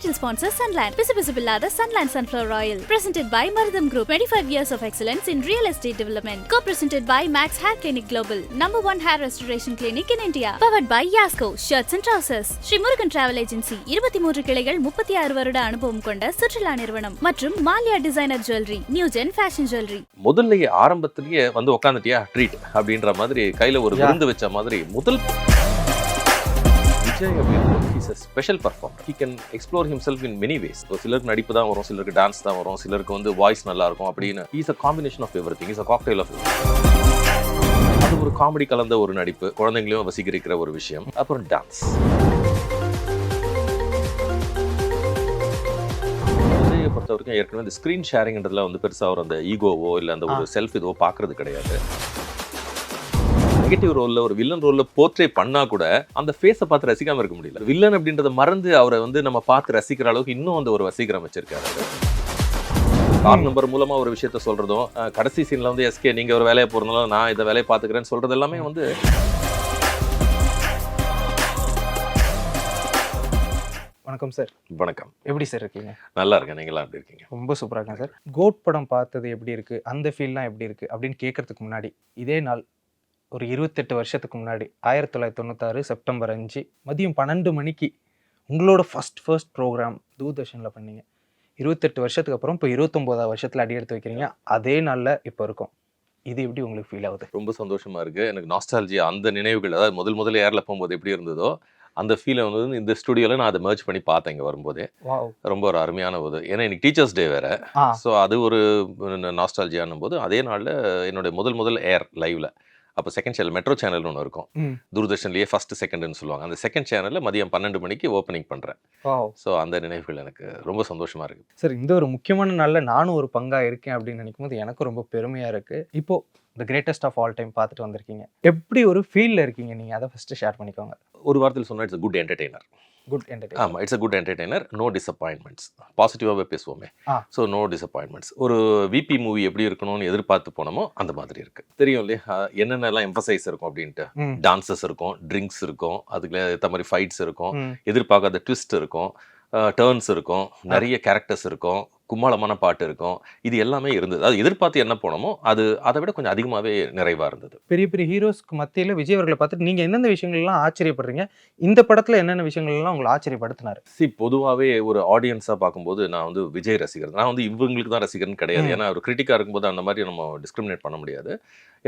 Title sponsor Sunland. Pisipisipillaada Sunland Sunflower Oil. Presented by Maridam Group. 25 years of excellence in real estate development. Co-presented by Max Hair Clinic Global. #1 hair restoration clinic in India. Powered by Yasco Shirts and Trousers. Sri Murugan Travel Agency. 23 கிளைகள் 36 வருட அனுபவம் கொண்ட சுற்றுலா நிறுவனம் மற்றும் மாலியா designer jewellery. New gen fashion jewellery. முதல்லயே ஆரம்பத்திலேயே வந்து உட்காந்துட்டியா ட்ரீட் அப்படின்ற மாதிரி கையில ஒரு விருந்து வச்ச மாதிரி முதல் விஜய் அப்படின்னு is a special performer. He can explore himself in many ways. சிலருக்கு நடிப்பு தான் வரும், சிலருக்கு டான்ஸ் தான் வரும், சிலருக்கு வந்து வாய்ஸ் நல்லா இருக்கும் அப்படின்னு. He is a combination of everything. He is a cocktail of everything. அது ஒரு காமெடி கலந்த ஒரு நடிப்பு, குழந்தைங்களையும் வசீகரிக்கிற ஒரு விஷயம், அப்புறம் டான்ஸ். விஜயை பொறுத்த வரைக்கும் ஏற்கனவே இந்த ஸ்க்ரீன் ஷேரிங்ன்றதுல வந்து பெருசாக ஒரு அந்த ஈகோவோ இல்லை அந்த ஒரு செல்ஃப் இதுவோ பார்க்கறது கிடையாது. நெகட்டிவ் ரோல்ல ஒரு வில்லன் ரோல்ல போர்ட்ரே பண்ணா கூட அந்த ஃபேஸை பார்த்து ரசிக்காம இருக்க முடியல. வில்லன் அப்படின்றத மறந்து அவரை வந்து நம்ம பார்த்து ரசிக்கிற அளவுக்கு இன்னும் அந்த ஒரு வசீகரம் வச்சிருக்காரு. கார் நம்பர் மூலமா ஒரு விஷயத்த சொல்றதும், கடைசி சீன்ல வந்து எஸ்கே நீங்க ஒரு வேலையை போறதுனால நான் இந்த வேலையை பார்த்துக்கிறேன்னு சொல்றது எல்லாமே வந்து வணக்கம் சார். வணக்கம். எப்படி சார் இருக்கீங்க? நல்லா இருக்கேன். நீங்களாம் எப்படி இருக்கீங்க? ரொம்ப சூப்பராக இருக்கேன் சார். கோட் படம் பார்த்தது எப்படி இருக்குது, அந்த ஃபீல்லாம் எப்படி இருக்குது அப்படின்னு கேட்கறதுக்கு முன்னாடி இதே நாள் ஒரு 28 வருஷத்துக்கு முன்னாடி 1996 செப்டம்பர் 5 மதியம் 12 மணிக்கு உங்களோட ஃபர்ஸ்ட் ப்ரோக்ராம் தூர்தர்ஷனில் பண்ணீங்க. 28 வருஷத்துக்கு அப்புறம் இப்போ 29ஆவது வருஷத்தில் அடி எடுத்து வைக்கிறீங்க. அதே நாளில் இப்போ இருக்கும். இது எப்படி உங்களுக்கு ஃபீல் ஆகுது? ரொம்ப சந்தோஷமா இருக்கு. எனக்கு நாஸ்டாலஜியா அந்த நினைவுகள், அதாவது முதல்ல ஏரில் போகும்போது எப்படி இருந்ததோ அந்த ஃபீலை வந்து இந்த ஸ்டுடியோவில் நான் அதை மர்ஜ் பண்ணி பார்த்தேன் இங்கே வரும்போதே. ரொம்ப ஒரு அருமையான போது, ஏன்னா இன்னைக்கு டீச்சர்ஸ் டே வேற. ஸோ அது ஒரு நாஸ்டாலஜியானும் போது அதே நாளில் என்னுடைய முதல் ஏர் லைவ்ல அப்போ செகண்ட் சேனல் மெட்ரோ சேனல்னு ஒன்று இருக்கும், தூர்தர்ஷன்லேயே ஃபர்ஸ்ட் செகண்ட்னு சொல்லுவாங்க. அந்த செகண்ட் சேனலில் மதியம் 12 மணிக்கு ஓப்பனிங் பண்ணுறேன். ஸோ அந்த நினைவுகள் எனக்கு ரொம்ப சந்தோஷமா இருக்கு சார். இந்த ஒரு முக்கியமான நாளில் நானும் ஒரு பங்காக இருக்கேன் அப்படின்னு நினைக்கும் போது எனக்கும் ரொம்ப பெருமையாக இருக்கு. இப்போ the greatest of all time பார்த்துட்டு வந்திருக்கீங்க. எப்படி ஒரு ஃபீல்டில் இருக்கீங்க நீங்கள், அதை ஃபர்ஸ்ட் ஷேர் பண்ணிக்கோங்க. ஒரு வாரத்தில் சொன்னால் it's good entertainer. Good entertainer. ஆமாம், it's a good entertainer. No disappointments. பாசிட்டிவாகவே பேசுவோமே. So no disappointments. ஒரு விபி மூவி எப்படி இருக்கணும்னு எதிர்பார்த்து போனோமோ அந்த மாதிரி இருக்கு. தெரியும் இல்லையா என்னென்னலாம் எம்பசைஸ் இருக்கும் அப்படின்ட்டு. டான்சஸ் இருக்கும், ட்ரிங்க்ஸ் இருக்கும், அதுக்கு ஏற்ற மாதிரி ஃபைட்ஸ் இருக்கும், எதிர்பார்க்காத ட்விஸ்ட் இருக்கும், டேர்ன்ஸ் இருக்கும், நிறைய கேரக்டர்ஸ் இருக்கும், கும்மாளமான பாட்டு இருக்கும். இது எல்லாமே இருந்தது. அது எதிர்பார்த்து என்ன போனோமோ அது அதை விட கொஞ்சம் அதிகமாகவே நிறைவாக இருந்தது. பெரிய பெரிய ஹீரோஸ்க்கு மத்தியில் விஜய் அவர்களை பார்த்துட்டு நீங்கள் எந்தெந்த விஷயங்கள்லாம் ஆச்சரியப்படுறீங்க, இந்த படத்தில் என்னென்ன விஷயங்கள்லாம் உங்களை ஆச்சரியப்படுத்தினார்? பொதுவாகவே ஒரு ஆடியன்ஸாக பார்க்கும்போது நான் வந்து விஜய் ரசிகர். நான் வந்து இவங்களுக்கு தான் ரசிகர்னு கிடையாது. ஏன்னா ஒரு கிரிட்டிக்காக இருக்கும்போது அந்த மாதிரி நம்ம டிஸ்கிரிமினேட் பண்ண முடியாது.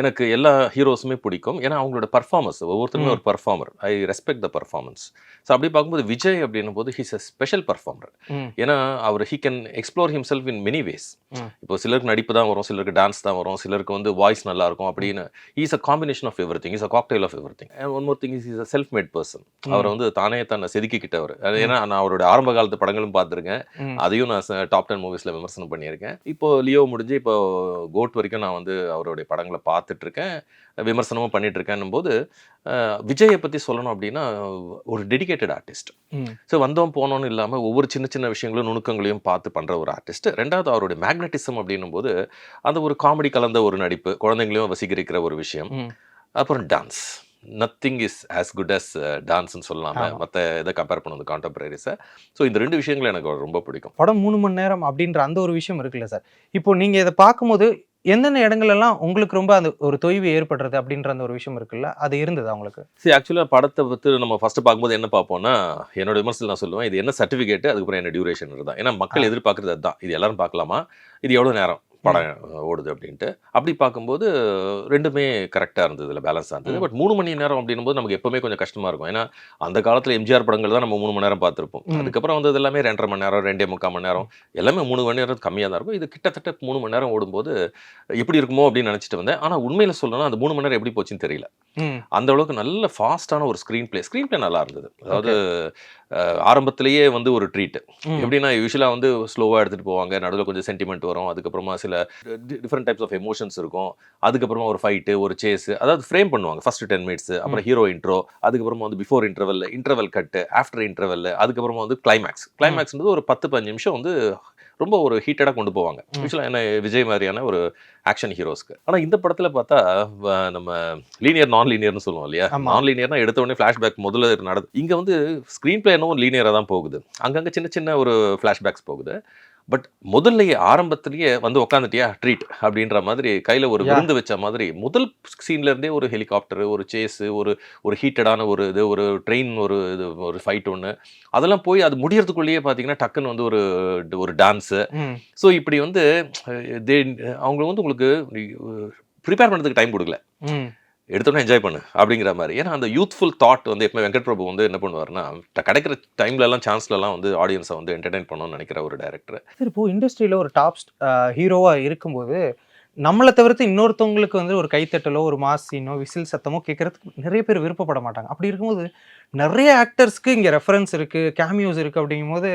எனக்கு எல்லா ஹீரோஸுமே பிடிக்கும். ஏன்னா அவங்களோட பர்ஃபார்மன்ஸ், ஒவ்வொருத்தருமே ஒரு performer. I respect the performance. So அப்படி பார்க்கும்போது விஜய் அப்படின்னும் போது ஹீஸ் அ ஸ்பெஷல் பர்ஃபார்மர். ஏன்னா அவர் he can explore himself in many ways. இப்போ சிலருக்கு நடிப்பு தான் வரும், சிலருக்கு டான்ஸ் தான் வரும், சிலருக்கு வந்து வாய்ஸ் நல்லா இருக்கும் அப்படின்னு. he is a combination of everything. he is a cocktail of everything. And one more thing is he is a self made person. அவர் வந்து தானே தன்னை செதுக்கிக்கிட்டவர். ஏன்னா நான் அவருடைய ஆரம்ப காலத்து படங்களும் பார்த்துருக்கேன், அதையும் நான் டாப் 10 மூவிஸ்ல விமர்சனம் பண்ணியிருக்கேன். இப்போ லியோ முடிஞ்சு இப்போ கோட் வரைக்கும் நான் வந்து அவருடைய படங்களை பார்த்துட்டு இருக்கேன், விமர்சனமும் பண்ணிட்டு இருக்கேன் போது விஜயை பற்றி சொல்லணும் அப்படின்னா ஒரு டெடிகேட்டட் ஆர்டிஸ்ட். ஸோ வந்தோம் போனோன்னு இல்லாமல் ஒவ்வொரு சின்ன சின்ன விஷயங்களும் நுணுக்கங்களையும் பார்த்து பண்ணுற ஒரு ஆர்டிஸ்ட். ரெண்டாவது அவருடைய மேக்னட்டிசம் அப்படின்னும் போது அந்த ஒரு காமெடி கலந்த ஒரு நடிப்பு, குழந்தைங்களையும் வசீகரிக்கிற ஒரு விஷயம், அப்புறம் dance. Nothing is as good as டான்ஸ்ன்னு சொல்லலாமல் மற்ற இதை கம்பேர் பண்ணுவது கான்டெம்பரரிஸை. ஸோ இந்த ரெண்டு விஷயங்கள் எனக்கு ரொம்ப பிடிக்கும். படம் 3 மணி நேரம் அப்படின்ற அந்த ஒரு விஷயம் இருக்குல்ல சார், இப்போ நீங்கள் இதை பார்க்கும்போது எந்தெந்த இடங்கள்லாம் உங்களுக்கு ரொம்ப அந்த ஒரு தொய்வு ஏற்படுறது அப்படின்ற அந்த ஒரு விஷயம் இருக்குல்ல, அது இருந்தது அவங்களுக்கு? சரி, ஆக்சுவலாக படத்தை பற்றி நம்ம ஃபஸ்ட்டு பார்க்கும்போது என்ன பார்ப்போம்னா, என்னோட விமர்சனம் நான் சொல்லுவேன், இது என்ன சர்டிஃபிகேட்டு, அதுக்கப்புறம் என்ன டியூரேஷன் தான். ஏன்னா மக்கள் எதிர்பார்க்குறது அதுதான். இது எல்லாரும் பார்க்கலாமா, இது எவ்வளோ நேரம் படம் ஓடுது அப்படின்ட்டு. அப்படி பார்க்கும்போது ரெண்டுமே கரெக்டாக இருந்தது, இல்லை பேலன்ஸாக இருந்தது. பட் 3 மணி நேரம் அப்படின்னும் போது நமக்கு எப்பவுமே கொஞ்சம் கஷ்டமாக இருக்கும். ஏன்னா அந்த காலத்தில் எம்ஜிஆர் படங்கள் தான் நம்ம 3 மணி நேரம் பார்த்துருப்போம். அதுக்கப்புறம் வந்து எல்லாமே 2.5 மணி நேரம், 2.25 மணி நேரம், எல்லாமே 3 மணி நேரம் கம்மியாக தான் இருக்கும். இது கிட்டத்தட்ட 3 மணி நேரம் ஓடும்போது எப்படி இருக்குமோ அப்படின்னு நினச்சிட்டு வந்தேன். ஆனால் உண்மையில் சொல்லணும்னா அந்த 3 மணி நேரம் எப்படி போச்சுன்னு தெரியல. அந்த அளவுக்கு நல்ல ஃபாஸ்டான ஒரு ஸ்க்ரீன் பிளே நல்லா இருந்தது. அதாவது ஆரம்பத்திலேயே வந்து ஒரு ட்ரீட். எப்படின்னா யூஸ்வலாக வந்து ஸ்லோவாக எடுத்துகிட்டு போவாங்க, நடுவில் கொஞ்சம் சென்டிமெண்ட் வரும், அதுக்கப்புறமா சில டிஃப்ரெண்ட் டைப்ஸ் ஆஃப் எமோஷன்ஸ் இருக்கும், அதுக்கப்புறமா ஒரு ஃபைட்டு, ஒரு சேஸ், அதாவது ஃப்ரேம் பண்ணுவாங்க. ஃபர்ஸ்ட் 10 மினிட்ஸ், அப்புறம் ஹீரோ இன்ட்ரோ, அதுக்கப்புறமா வந்து பிஃபோர் இன்டர்வல் கட்டு, ஆஃப்டர் இன்டர்வல், அதுக்கப்புறமா வந்து கிளைமேக்ஸ்ன்றது ஒரு 10-15 நிமிஷம் வந்து ரொம்ப ஒரு ஹீட்டடாக கொண்டு போவாங்க. யூஸ்வலாக என்ன விஜய் மாதிரியான ஒரு ஆக்ஷன் ஹீரோஸ்க்கு. ஆனால் இந்த படத்தில் பார்த்தா நம்ம லீனியர் நான் லீனியர்னு சொல்லுவோம் இல்லையா? நான் லீனியர்னா எடுத்த உடனே ஃப்ளாஷ்பேக் முதல்ல இங்கே வந்து ஸ்க்ரீன் பிளே என்னவோ லீனியராக தான் போகுது. அங்கங்கே சின்ன சின்ன ஒரு ஃப்ளாஷ்பேக்ஸ் போகுது. பட் முதல்லையே ஆரம்பத்திலேயே வந்து உட்காந்துட்டியா ட்ரீட் அப்படின்ற மாதிரி கையில் ஒரு விருந்து வச்ச மாதிரி முதல் சீன்லேருந்தே ஒரு ஹெலிகாப்டரு, ஒரு சேஸு, ஒரு ஹீட்டடான ஒரு இது, ஒரு ட்ரெயின், ஒரு ஃபைட் ஒன்று, அதெல்லாம் போய் அது முடியறதுக்குள்ளேயே பார்த்தீங்கன்னா டக்குன்னு வந்து ஒரு டான்ஸு. ஸோ இப்படி வந்து அவங்க வந்து உங்களுக்கு ப்ரிப்பேர் பண்ணுறதுக்கு டைம் கொடுக்கல, எடுத்தோன்னே என்ஜாய் பண்ணு அப்படிங்கிற மாதிரி. ஏன்னா அந்த யூத்ஃபுல் தாட் வந்து எப்பவுமே வெங்கட் பிரபு வந்து என்ன பண்ணுவார்னா, கிடைக்கிற டைம்லலாம் சான்ஸ்லலாம் வந்து ஆடியன்ஸை வந்து என்டர்டைன் பண்ணணும்னு நினைக்கிற ஒரு டைரக்டர். சார், இப்போ இண்டஸ்ட்ரியில் ஒரு டாப் ஹீரோவாக இருக்கும்போது நம்மளை தவிர்த்து இன்னொருத்தவங்களுக்கு வந்து ஒரு கைத்தட்டலோ ஒரு மாஸ் சீனோ விசில் சத்தமோ கேட்கறதுக்கு நிறைய பேர் விருப்பப்பட மாட்டாங்க. அப்படி இருக்கும்போது நிறைய ஆக்டர்ஸ்க்கு இங்கே ரெஃபரன்ஸ் இருக்குது, கேமியோஸ் இருக்குது. அப்படிங்கும்போது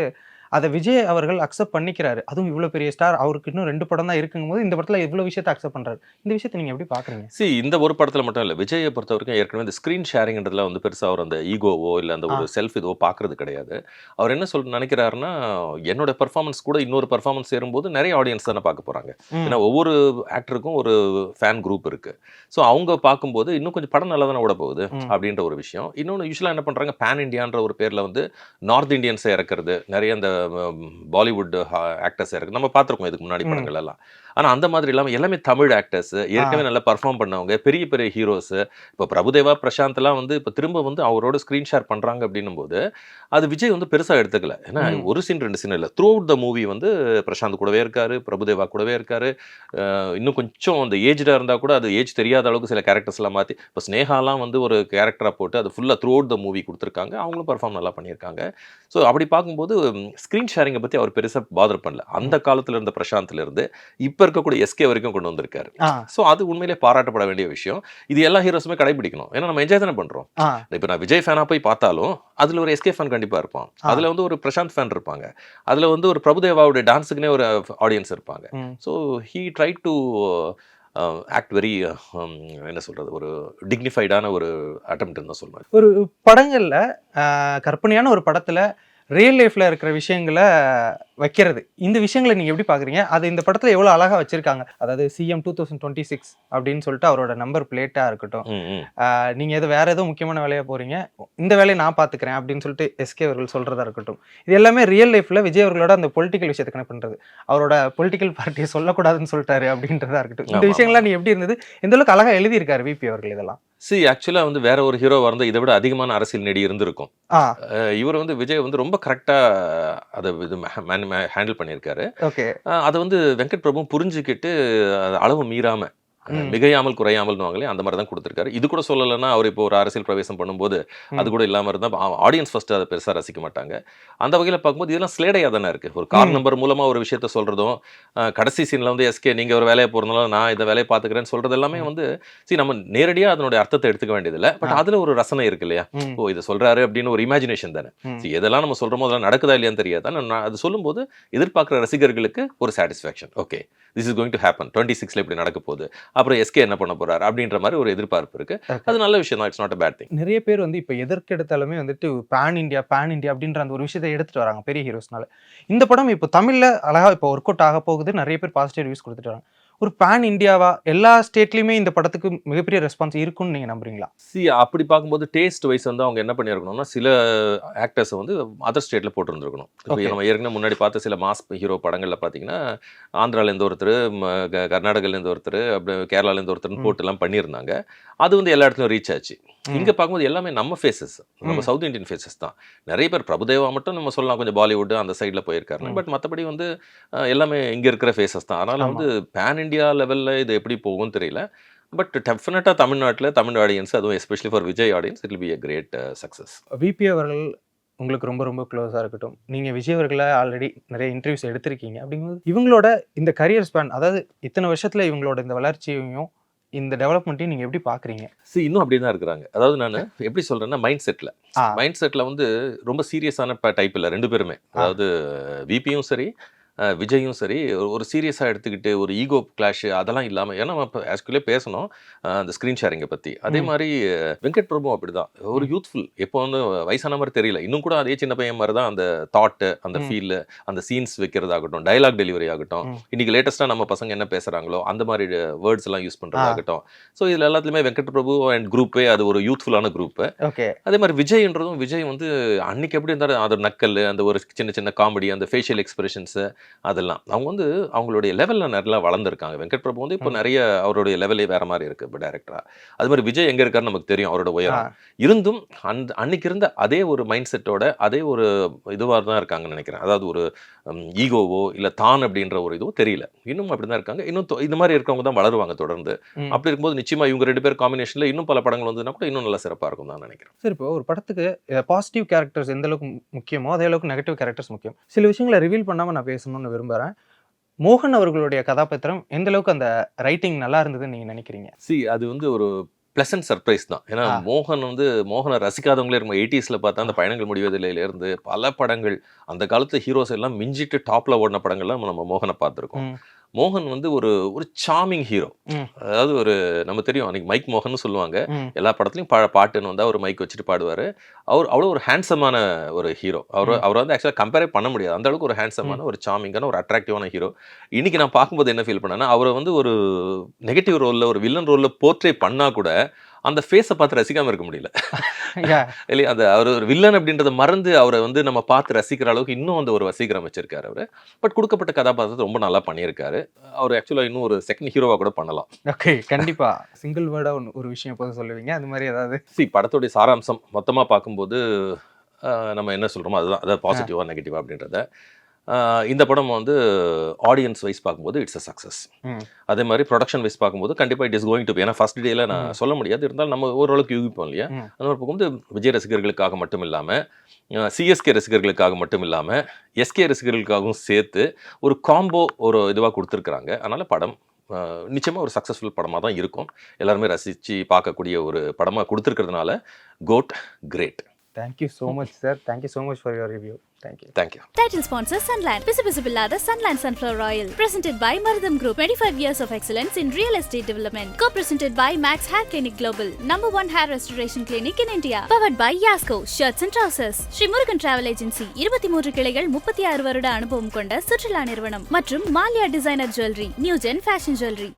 அதை விஜய் அவர்கள் அக்செப்ட் பண்ணிக்கிறாரு. அதுவும் இவ்வளோ பெரிய ஸ்டார், அவருக்கு இன்னும் 2 படம் தான் இருக்குங்கும்போது இந்த படத்தில் இவ்வளோ விஷயத்தை அக்செப்ட் பண்ணுறாரு. இந்த விஷயத்தை நீங்கள் எப்படி பார்க்குறீங்க? இந்த ஒரு படத்தில் மட்டும் இல்லை, விஜயை பொறுத்த வரைக்கும் ஏற்கனவே இந்த ஸ்க்ரீன் ஷேரிங்ன்றதுல வந்து பெருசாக அவர் அந்த ஈகோவோ இல்லை அந்த ஒரு செல்ஃப் இதுவோ பார்க்கறது கிடையாது. அவர் என்ன நினைக்கிறாருன்னா, என்னோட பெர்ஃபார்மன்ஸ் கூட இன்னொரு பெர்ஃபார்மன்ஸ் சேரும்போது நிறைய ஆடியன்ஸ் தானே பார்க்க போகிறாங்க. ஏன்னா ஒவ்வொரு ஆக்டருக்கும் ஒரு ஃபேன் குரூப் இருக்குது. ஸோ அவங்க பார்க்கும்போது இன்னும் கொஞ்சம் படம் நல்லா தானே ஓட போகுது அப்படின்ற ஒரு விஷயம். இன்னொன்று யூஸ்வலாக என்ன பண்ணுறாங்க, பேன் இண்டியான்ற ஒரு பேரில் வந்து நார்த் இண்டியன்ஸை இறக்குறது, நிறைய அந்த பாலிவுட் ஆக்டர்ஸ் இருக்கு, நம்ம பார்த்துருக்கோம் இதுக்கு முன்னாடி படங்கள் எல்லாம். ஆனால் அந்த மாதிரி இல்லாமல் எல்லாமே தமிழ் ஆக்டர்ஸ், ஏற்கனவே நல்லா பர்ஃபார்ம் பண்ணவங்க, பெரிய பெரிய ஹீரோஸ். இப்போ பிரபுதேவா, பிரசாந்த்லாம் வந்து இப்போ திரும்ப வந்து அவரோட ஸ்க்ரீன் ஷேர் பண்ணுறாங்க அப்படின்னும் போது அது விஜய் வந்து பெருசாக எடுத்துக்கல. ஏன்னா ஒரு சீன் 2 சீன் இல்லை, த்ரூ அவுட் த மூவி வந்து பிரசாந்த் கூடவே இருக்காரு, பிரபுதேவா கூடவே இருக்காரு. இன்னும் கொஞ்சம் அந்த ஏஜ்டாக இருந்தால் கூட அது ஏஜ் தெரியாத அளவுக்கு சில கேரக்டர்ஸ்லாம் மாற்றி, இப்போ ஸ்னேகாலாம் வந்து ஒரு கேரக்டராக போட்டு அது ஃபுல்லாக த்ரூ அவுட் த மூவி கொடுத்துருக்காங்க. அவங்களும் பர்ஃபார்ம் நல்லா பண்ணியிருக்காங்க. ஸோ அப்படி பார்க்கும்போது ஸ்க்ரீன் ஷேரிங்கை பற்றி அவர் பெருசாக பாதர் பண்ணல. அந்த காலத்தில் இருந்த பிரசாந்த்லேருந்து இப்போ இருக்கக்கூடிய எஸ்கே வரைக்கும் கொண்டு வந்திருக்காரு. ஸோ அது உண்மையிலே பாராட்டப்பட வேண்டிய விஷயம். இது எல்லா ஹீரோஸுமே கடைபிடிக்கணும். ஏன்னா நம்ம என்ஜாய் தானே பண்ணுறோம். இப்போ நான் விஜய் ஃபேனாக போய் பார்த்தாலும் அதில் ஒரு எஸ்கே ஃபேன் கண்டிப்பாக இருப்பான், அதில் வந்து ஒரு பிரசாந்த் ஃபேன் இருப்பாங்க, அதில் வந்து ஒரு பிரபுதேவாவுடைய டான்ஸுக்குனே ஒரு ஆடியன்ஸ் இருப்பாங்க. So he try to act very என்ன சொல்கிறது, ஒரு டிக்னிஃபைடான ஒரு அட்டெம்ப்ட்னு தான் சொல்லுவேன். ஒரு படங்களில் கற்பனையான ஒரு படத்தில் ரியல் லைஃப்பில் இருக்கிற விஷயங்களை வைக்கிறது, இந்த விஷயங்களை நீங்கள் எப்படி பார்க்குறீங்க? அது இந்த படத்தில் எவ்வளோ அழகாக வச்சுருக்காங்க. அதாவது சிஎம் 2026 அப்படின்னு சொல்லிட்டு அவரோட நம்பர் பிளேட்டாக இருக்கட்டும், நீங்கள் எது வேறு ஏதோ முக்கியமான வேலையாக போகிறீங்க, இந்த வேலையை நான் பார்த்துக்கிறேன் அப்படின்னு சொல்லிட்டு எஸ்கே அவர்கள் சொல்கிறதா இருக்கட்டும், இது எல்லாமே ரியல் லைஃப்பில் விஜய் அவர்களோட அந்த பொலிட்டிக்கல் விஷயத்தை கனெக்ட் பண்ணுறது, அவரோட பொலிட்டிக்கல் பார்ட்டியை சொல்லக்கூடாதுன்னு சொல்லிட்டாரு அப்படின்றதா இருக்கட்டும். இந்த விஷயங்கள்லாம் நீ எப்படி இருந்தது, எந்த அளவுக்கு அழகாக எழுதியிருக்காரு விபி அவர்கள் இதெல்லாம்? ஆக்சுவலாக வந்து வேற ஒரு ஹீரோ வந்து இதை விட அதிகமான அரசியல் நெடி இருந்திருக்கும். இவர் வந்து விஜய் வந்து ரொம்ப கரெக்டாக அதை இது ஹேண்டில் பண்ணியிருக்காரு. அதை வந்து வெங்கட் பிரபு புரிஞ்சுக்கிட்டு அளவு மீறாம, மிகையாமல் குறையாமல்னுவாங்களே, அந்த மாதிரி தான் கொடுத்துருக்காரு. இது கூட சொல்லலைன்னா அவர் இப்போ ஒரு அரசியல் பிரவேசம் பண்ணும்போது அது கூட இல்லாமல் இருந்தால் ஆடியன்ஸ் ஃபர்ஸ்ட் அதை பெருசாக ரசிக்க மாட்டாங்க. அந்த வகையில் பார்க்கும்போது இதெல்லாம் ஸ்லேடையாக தானே இருக்குது. ஒரு கார் நம்பர் மூலமாக ஒரு விஷயத்த சொல்கிறதும், கடைசி சீனில் வந்து எஸ்கே நீங்கள் ஒரு வேலையை போகிறதுனால நான் இதை வேலையை பார்த்துக்கிறேன்னு சொல்கிறது எல்லாமே வந்து நம்ம நேரடியாக அதனுடைய அர்த்தத்தை எடுத்துக்க வேண்டியதில்லை. பட் அதில் ஒரு ரசனை இருக்கு இல்லையா? ஓ இதை சொல்கிறாரு அப்படின்னு ஒரு இமேஜினேஷன் தானே. எதெல்லாம் நம்ம சொல்கிறோமோ அதெல்லாம் நடக்குதா இல்லையான்னு தெரியாது. ஆனால் அது சொல்லும்போது எதிர்பார்க்குற ரசிகர்களுக்கு ஒரு satisfaction. Okay, this is going to happen, 26ல் இப்படி நடக்க போகுது, அப்புறம் எஸ்கே என்ன பண்ண போறாரு அப்படின்ற மாதிரி ஒரு எதிர்பார்ப்பு இருக்கு. அது நல்ல விஷயம் தான், it's not a bad thing. நிறைய பேர் வந்து இப்போ எதற்கு எடுத்தாலுமே வந்துட்டு பேன் இண்டியா அப்படின்ற அந்த ஒரு விஷயத்தை எடுத்துட்டு வராங்க பெரிய ஹீரோஸ்னால. இந்த படம் இப்போ தமிழ்ல அழகா இப்போ ஒர்க் அவுட் ஆக போகுது, நிறைய பேர் பாசிட்டிவ் ரிவ்யூஸ் கொடுத்துட்டு வராங்க. ஒரு பேன் இண்டியாவா எல்லா ஸ்டேட்லயுமே இந்த படத்துக்கு மிகப்பெரிய ரெஸ்பான்ஸ் இருக்கும்னு நீங்க நம்புறீங்களா? அப்படி பார்க்கும்போது டேஸ்ட் வைஸ் வந்து அவங்க என்ன பண்ணியிருக்கணும்னா, சில ஆக்டர்ஸை வந்து அதர் ஸ்டேட்ல போட்டுருந்துருக்கணும். இப்போ நம்ம ஏற்கனவே முன்னாடி பார்த்த சில மாஸ் ஹீரோ படங்கள்ல பார்த்தீங்கன்னா, ஆந்திராலேருந்து ஒருத்தர், கர்நாடகாலேருந்து ஒருத்தர், அப்படி கேரளாலேருந்து ஒருத்தர்னு போட்டு எல்லாம் பண்ணியிருந்தாங்க. அது வந்து எல்லா இடத்துலையும் ரீச் ஆச்சு. இங்க பார்க்கும்போது எல்லாமே நம்ம ஃபேஸஸ், நம்ம சவுத் இந்தியன் ஃபேஸஸ் தான். நிறைய பேர் பிரபுதேவா மட்டும் நம்ம சொல்லலாம் கொஞ்சம் பாலிவுட் அந்த சைடில் போயிருக்காரு. பட் மற்றபடி வந்து எல்லாமே இங்கே இருக்கிற ஃபேஸஸ் தான். அதனால் வந்து பேன் இண்டியா லெவலில் இது எப்படி போகும்னு தெரியல. பட் டெஃபினட்டாக தமிழ்நாட்டில் தமிழ் ஆடியன்ஸ், அதுவும் especially for Vijay audience, it will be a great success. VP அவர்கள் உங்களுக்கு ரொம்ப ரொம்ப க்ளோஸாக இருக்கட்டும். நீங்கள் விஜய் அவர்களை ஆல்ரெடி நிறைய இன்டர்வியூஸ் எடுத்திருக்கீங்க. அப்படிங்கும்போது இவங்களோட இந்த கரியர் ஸ்பேன், அதாவது இத்தனை வருஷத்தில் இவங்களோட இந்த வளர்ச்சியையும் இந்த டெவலப்மெண்ட்டையும் நீங்கள் எப்படி பார்க்குறீங்க? இன்னும் அப்படி தான் இருக்கிறாங்க. அதாவது நான் எப்படி சொல்கிறேன்னா, மைண்ட் செட்டில் வந்து ரொம்ப சீரியஸான டைப் இல்லை ரெண்டு பேருமே. அதாவது விபியும் சரி, விஜயும் சரி ஒரு சீரியஸாக எடுத்துக்கிட்டு ஒரு ஈகோ கிளாஷ் அதெல்லாம் இல்லாமல், ஏன்னா நம்ம இப்போ ஆக்சுவலே பேசணும் அந்த ஸ்க்ரீன் ஷேரிங்கை பற்றி. அதே மாதிரி வெங்கட் பிரபு அப்படிதான் ஒரு யூத்ஃபுல், எப்போ வந்து வயசான மாதிரி தெரியல, இன்னும் கூட அதே சின்ன பையன் மாதிரி தான் அந்த தாட்டு, அந்த ஃபீல், அந்த சீன்ஸ் வைக்கிறதாகட்டும், டைலாக் டெலிவரி ஆகட்டும், இன்னைக்கு லேட்டஸ்ட்டாக நம்ம பசங்க என்ன பேசுகிறாங்களோ அந்த மாதிரி வேர்ட்ஸ் எல்லாம் யூஸ் பண்ணுறதாகட்டும். ஸோ இதில் எல்லாத்துலேயுமே வெங்கட் பிரபு அண்ட் குரூப்பே அது ஒரு யூத்ஃபுல்லான குரூப்பு. ஓகே. அதே மாதிரி விஜய் வந்து அன்னைக்கு எப்படி இருந்தாலும் அது நக்கல், அந்த ஒரு சின்ன சின்ன காமெடி, அந்த ஃபேஷியல் எக்ஸ்பிரஷன்ஸு, அதெல்லாம் அவங்க வந்து அவங்களுடைய லெவலில் நல்லா வளர்ந்துருக்காங்க. வெங்கட் பிரபு வந்து இப்போ நிறைய அவருடைய லெவலே வேற மாதிரி இருக்கு இப்போ டேரக்டரா. அது மாதிரி விஜய் எங்கே இருக்காருன்னு நமக்கு தெரியும், அவரோட உயரம். இருந்தும் அன்னைக்கு இருந்த அதே ஒரு மைண்ட் செட்டோட அதே ஒரு இதுவாக தான் இருக்காங்கன்னு நினைக்கிறேன். அதாவது ஒரு ஈகோவோ இல்லை தான் அப்படின்ற ஒரு இதுவோ தெரியல, இன்னும் அப்படி தான் இருக்காங்க. இன்னும் இந்த மாதிரி இருக்கவங்க தான் வளருவாங்க தொடர்ந்து. அப்படி இருக்கும்போது நிச்சயமா இவங்க 2 பேர் காம்பினேஷனில் இன்னும் பல படங்கள் வந்ததுன்னா கூட இன்னும் நல்லா சிறப்பாக இருக்கும் தான் நினைக்கிறேன். சரி, இப்போ ஒரு படத்துக்கு பாசிட்டிவ் கேரக்டர்ஸ் எந்த அளவுக்கு முக்கியமோ அதே அளவுக்கு நெகட்டிவ் கேரக்டர்ஸ் முக்கியம். சில விஷயங்களை ரிவீல் பண்ணாமல் நான் பேசணும்னு விரும்புகிறேன். மோகன் அவர்களுடைய கதாபாத்திரம் எந்த அளவுக்கு அந்த ரைட்டிங் நல்லா இருந்ததுன்னு நீங்கள் நினைக்கிறீங்க? அது வந்து ஒரு பிளசன்ட் சர்ப்ரைஸ் தான். ஏன்னா மோகனை ரசிக்காதவங்களே இருக்கும். 80ஸ்ல பார்த்தா அந்த பயணங்கள் முடிவதிலேருந்து பல படங்கள், அந்த காலத்து ஹீரோஸ் எல்லாம் மிஞ்சிட்டு டாப்ல ஓடின படங்கள்லாம் நம்ம மோகனை பார்த்துருக்கோம். மோகன் வந்து ஒரு சார்மிங் ஹீரோ. அதாவது ஒரு நம்ம தெரியும் அன்னைக்கு மைக் மோகன் சொல்லுவாங்க, எல்லா படத்துலையும் பாட்டுன்னு வந்தால் ஒரு மைக் வச்சுட்டு பாடுவார். அவர் அவ்வளோ ஒரு ஹேண்ட்ஸமான ஒரு ஹீரோ. அவர் வந்து ஆக்சுவலாக கம்பேரே பண்ண முடியாது, அந்த அளவுக்கு ஒரு ஹேண்ட்ஸமான ஒரு சார்மிங்கான ஒரு அட்ராக்டிவான ஹீரோ. இன்னைக்கு நான் பார்க்கும்போது என்ன ஃபீல் பண்ணேன்னா, அவரை வந்து ஒரு நெகட்டிவ் ரோலில் ஒரு வில்லன் ரோலில் போர்ட்ரே பண்ணால் கூட அந்த ஃபேஸை பார்த்து ரசிக்காமல் இருக்க முடியல இல்லையா? அந்த அவர் ஒரு வில்லன் அப்படின்றத மறந்து அவரை வந்து நம்ம பார்த்து ரசிக்கிற அளவுக்கு இன்னும் அந்த ஒரு வசீகரம் வச்சிருக்காரு அவர். பட் கொடுக்கப்பட்ட கதாபாத்திரத்தை ரொம்ப நல்லா பண்ணியிருக்காரு. அவர் ஆக்சுவலாக இன்னும் ஒரு செகண்ட் ஹீரோவாக கூட பண்ணலாம். ஓகே, கண்டிப்பாக. சிங்கிள் வேர்டாக ஒரு விஷயம் எப்போது சொல்லுவீங்க, அது மாதிரி ஏதாவது? படத்துடைய சாராம்சம் மொத்தமாக பார்க்கும்போது நம்ம என்ன சொல்கிறோமோ அதுதான், அதாவது பாசிட்டிவாக நெகட்டிவாக அப்படின்றத. இந்த படம் வந்து ஆடியன்ஸ் வைஸ் பார்க்கும்போது இட்ஸ் அ சக்ஸஸ். அதே மாதிரி ப்ரொடக்ஷன் வைஸ் பார்க்கும்போது கண்டிப்பாக it is going to be. ஏன்னா ஃபர்ஸ்ட் டேல நான் சொல்ல முடியாது, இருந்தாலும் நம்ம ஓரளவுக்கு யூகிப்போம் இல்லையா? அந்த மாதிரி பார்க்கும்போது விஜய் ரசிகர்களுக்காக மட்டும் இல்லாமல், சிஎஸ்கே ரசிகர்களுக்காக மட்டும் இல்லாமல், எஸ்கே ரசிகர்களுக்காகவும் சேர்த்து ஒரு காம்போ ஒரு இதுவாக கொடுத்துருக்குறாங்க. அதனால் படம் நிச்சயமாக ஒரு சக்ஸஸ்ஃபுல் படமாக தான் இருக்கும். எல்லாருமே ரசித்து பார்க்கக்கூடிய ஒரு படமாக கொடுத்துருக்கிறதுனால GOAT great. Thank you so much, sir. Thank you so much for your review. Thank you. Thank you. Title sponsor Sunland. Visibilada Sunland Sunflower Oil. Presented by Maradam Group. 25 years of excellence in real estate development. Co-presented by Max Hair Clinic Global. #1 hair restoration clinic in India. Powered by Yasco Shirts and Trousers. Sri Murugan Travel Agency. 23 கிளைகள் 36 வருட அனுபவம் கொண்ட சுற்றுலா நிறுவனம். மற்றும் மாலியா designer jewellery. New gen fashion jewellery.